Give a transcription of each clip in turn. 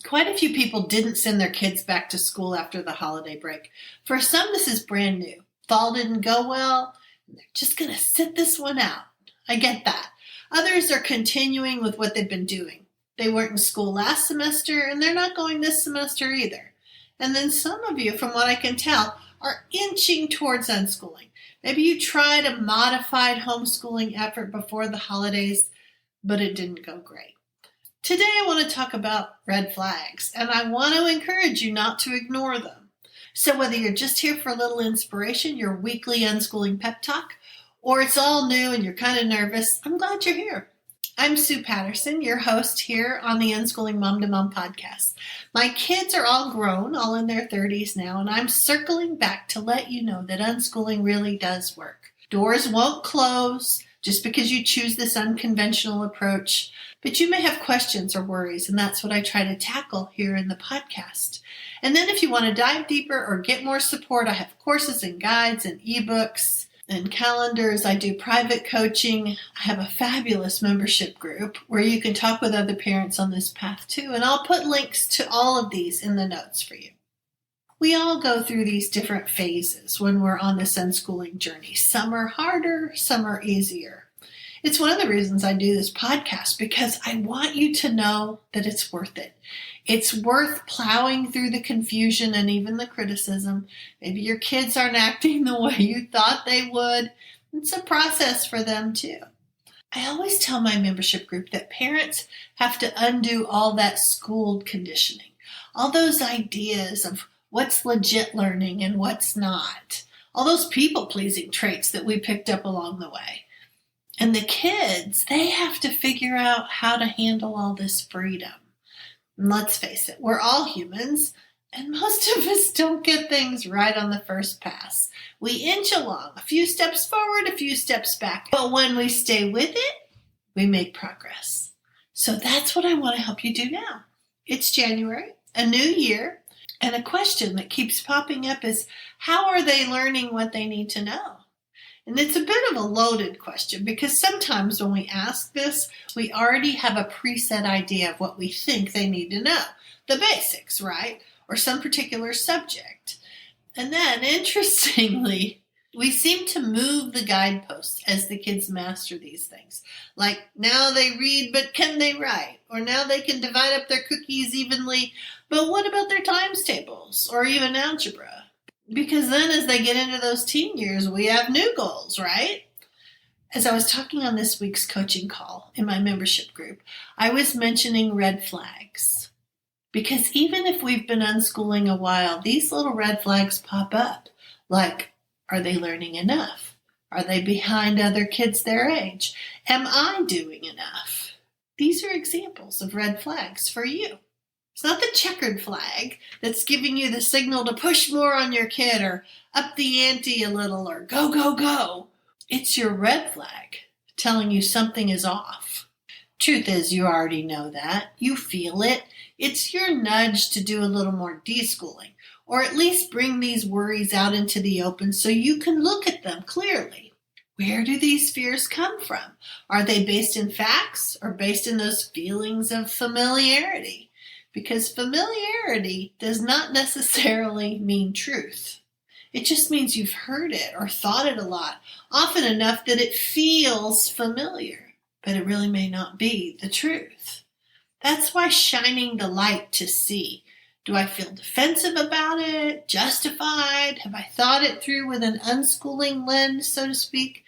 Quite a few people didn't send their kids back to school after the holiday break. For some, this is brand new. Fall didn't go well, and they're just going to sit this one out. I get that. Others are continuing with what they've been doing. They weren't in school last semester, and they're not going this semester either. And then some of you, from what I can tell, are inching towards unschooling. Maybe you tried a modified homeschooling effort before the holidays, but it didn't go great. Today I want to talk about red flags, and I want to encourage you not to ignore them. So whether you're just here for a little inspiration, your weekly unschooling pep talk, or it's all new and you're kind of nervous, I'm glad you're here. I'm Sue Patterson, your host here on the Unschooling Mom2Mom podcast. My kids are all grown, all in their 30s now, and I'm circling back to let you know that unschooling really does work. Doors won't close just because you choose this unconventional approach, but you may have questions or worries, and that's what I try to tackle here in the podcast. And then if you want to dive deeper or get more support, I have courses and guides and ebooks and calendars. I do private coaching. I have a fabulous membership group where you can talk with other parents on this path too, and I'll put links to all of these in the notes for you. We all go through these different phases when we're on this unschooling journey. Some are harder, some are easier. It's one of the reasons I do this podcast, because I want you to know that it's worth it. It's worth plowing through the confusion and even the criticism. Maybe your kids aren't acting the way you thought they would. It's a process for them too. I always tell my membership group that parents have to undo all that schooled conditioning, all those ideas of what's legit learning and what's not, all those people-pleasing traits that we picked up along the way. And the kids, they have to figure out how to handle all this freedom. And let's face it, we're all humans, and most of us don't get things right on the first pass. We inch along, a few steps forward, a few steps back. But when we stay with it, we make progress. So that's what I want to help you do now. It's January, a new year, and a question that keeps popping up is, how are they learning what they need to know? And it's a bit of a loaded question, because sometimes when we ask this, we already have a preset idea of what we think they need to know. The basics, right? Or some particular subject. And then, interestingly, we seem to move the guideposts as the kids master these things. Like, now they read, but can they write? Or now they can divide up their cookies evenly, but what about their times tables? Or even algebra? Because then as they get into those teen years, we have new goals, right? As I was talking on this week's coaching call in my membership group, I was mentioning red flags. Because even if we've been unschooling a while, these little red flags pop up. Like, are they learning enough? Are they behind other kids their age? Am I doing enough? These are examples of red flags for you. It's not the checkered flag that's giving you the signal to push more on your kid or up the ante a little or go, go, go. It's your red flag telling you something is off. Truth is, you already know that. You feel it. It's your nudge to do a little more deschooling, or at least bring these worries out into the open so you can look at them clearly. Where do these fears come from? Are they based in facts or based in those feelings of familiarity? Because familiarity does not necessarily mean truth. It just means you've heard it or thought it a lot, often enough that it feels familiar, but it really may not be the truth. That's why shining the light to see. Do I feel defensive about it? Justified? Have I thought it through with an unschooling lens, so to speak?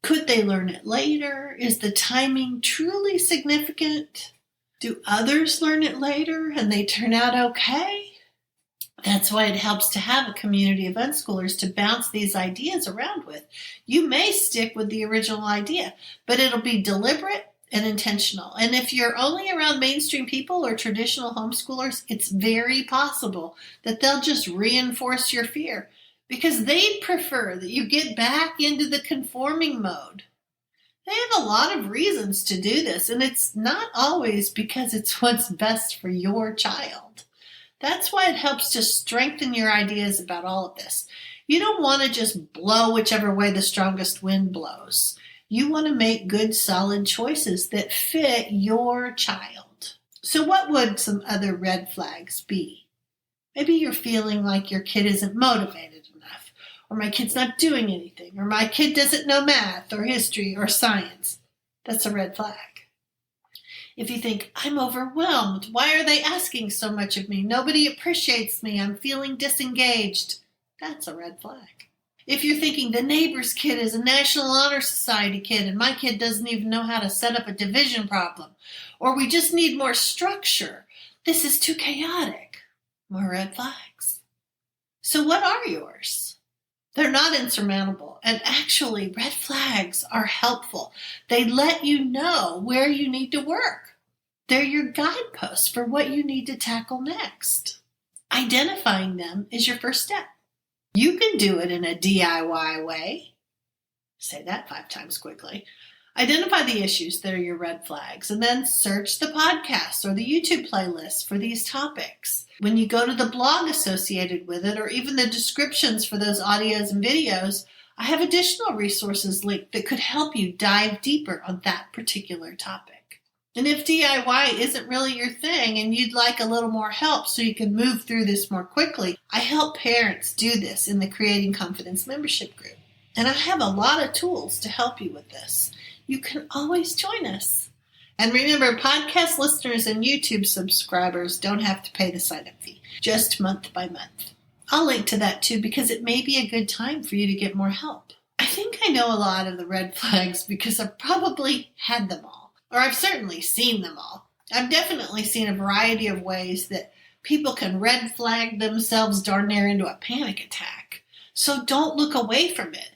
Could they learn it later? Is the timing truly significant? Do others learn it later and they turn out okay? That's why it helps to have a community of unschoolers to bounce these ideas around with. You may stick with the original idea, but it'll be deliberate and intentional. And if you're only around mainstream people or traditional homeschoolers, it's very possible that they'll just reinforce your fear because they'd prefer that you get back into the conforming mode. They have a lot of reasons to do this, and it's not always because it's what's best for your child. That's why it helps to strengthen your ideas about all of this. You don't want to just blow whichever way the strongest wind blows. You want to make good, solid choices that fit your child. So what would some other red flags be? Maybe you're feeling like your kid isn't motivated enough, or my kid's not doing anything, or my kid doesn't know math or history or science. That's a red flag. If you think, I'm overwhelmed, why are they asking so much of me? Nobody appreciates me, I'm feeling disengaged. That's a red flag. If you're thinking the neighbor's kid is a National Honor Society kid and my kid doesn't even know how to set up a division problem, or we just need more structure, this is too chaotic, more red flags. So what are yours? They're not insurmountable, and actually red flags are helpful. They let you know where you need to work. They're your guideposts for what you need to tackle next. Identifying them is your first step. You can do it in a DIY way. Say that 5 times quickly. Identify the issues that are your red flags and then search the podcasts or the YouTube playlist for these topics. When you go to the blog associated with it or even the descriptions for those audios and videos, I have additional resources linked that could help you dive deeper on that particular topic. And if DIY isn't really your thing and you'd like a little more help so you can move through this more quickly, I help parents do this in the Creating Confidence membership group. And I have a lot of tools to help you with this. You can always join us. And remember, podcast listeners and YouTube subscribers don't have to pay the sign-up fee, just month by month. I'll link to that too because it may be a good time for you to get more help. I think I know a lot of the red flags because I've probably had them all. Or I've certainly seen them all. I've definitely seen a variety of ways that people can red flag themselves darn near into a panic attack. So don't look away from it.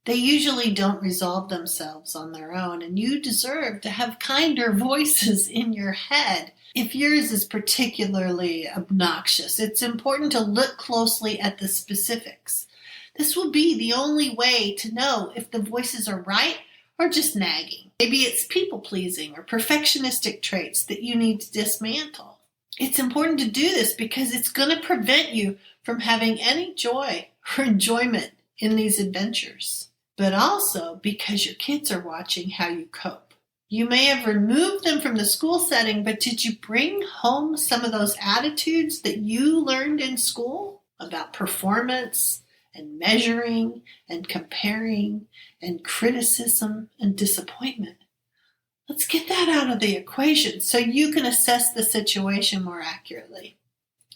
They usually don't resolve themselves on their own, and you deserve to have kinder voices in your head. If yours is particularly obnoxious, it's important to look closely at the specifics. This will be the only way to know if the voices are right or just nagging. Maybe it's people-pleasing or perfectionistic traits that you need to dismantle. It's important to do this because it's going to prevent you from having any joy or enjoyment in these adventures, but also because your kids are watching how you cope. You may have removed them from the school setting, but did you bring home some of those attitudes that you learned in school about performance and measuring and comparing and criticism and disappointment? Let's get that out of the equation so you can assess the situation more accurately.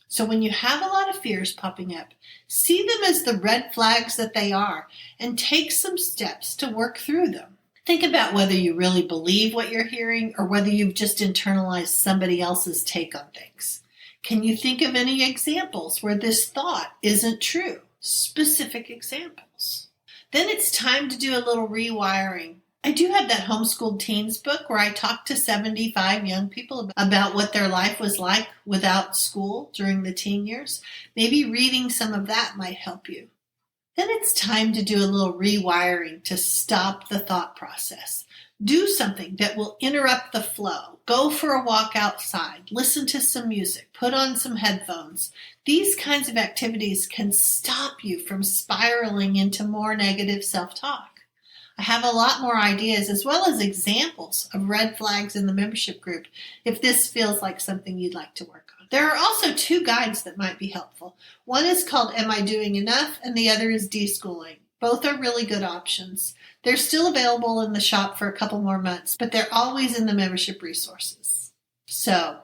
So when you have a lot of fears popping up, see them as the red flags that they are and take some steps to work through them. Think about whether you really believe what you're hearing or whether you've just internalized somebody else's take on things. Can you think of any examples where this thought isn't true? Specific examples. Then it's time to do a little rewiring. I do have that Homeschooled Teens book where I talk to 75 young people about what their life was like without school during the teen years. Maybe reading some of that might help you. Then it's time to do a little rewiring to stop the thought process. Do something that will interrupt the flow. Go for a walk outside. Listen to some music. Put on some headphones. These kinds of activities can stop you from spiraling into more negative self-talk. I have a lot more ideas as well as examples of red flags in the membership group if this feels like something you'd like to work on. There are also 2 guides that might be helpful. One is called Am I Doing Enough? And the other is Deschooling. Both are really good options. They're still available in the shop for a couple more months, but they're always in the membership resources. So,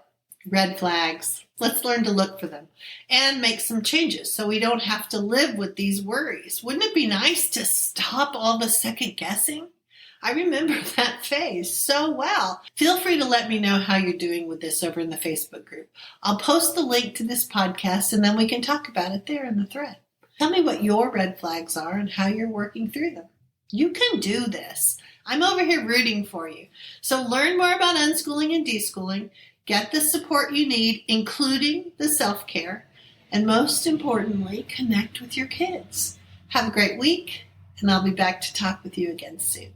red flags. Let's learn to look for them and make some changes so we don't have to live with these worries. Wouldn't it be nice to stop all the second guessing? I remember that phase so well. Feel free to let me know how you're doing with this over in the Facebook group. I'll post the link to this podcast and then we can talk about it there in the thread. Tell me what your red flags are and how you're working through them. You can do this. I'm over here rooting for you. So learn more about unschooling and deschooling. Get the support you need, including the self-care, and most importantly, connect with your kids. Have a great week, and I'll be back to talk with you again soon.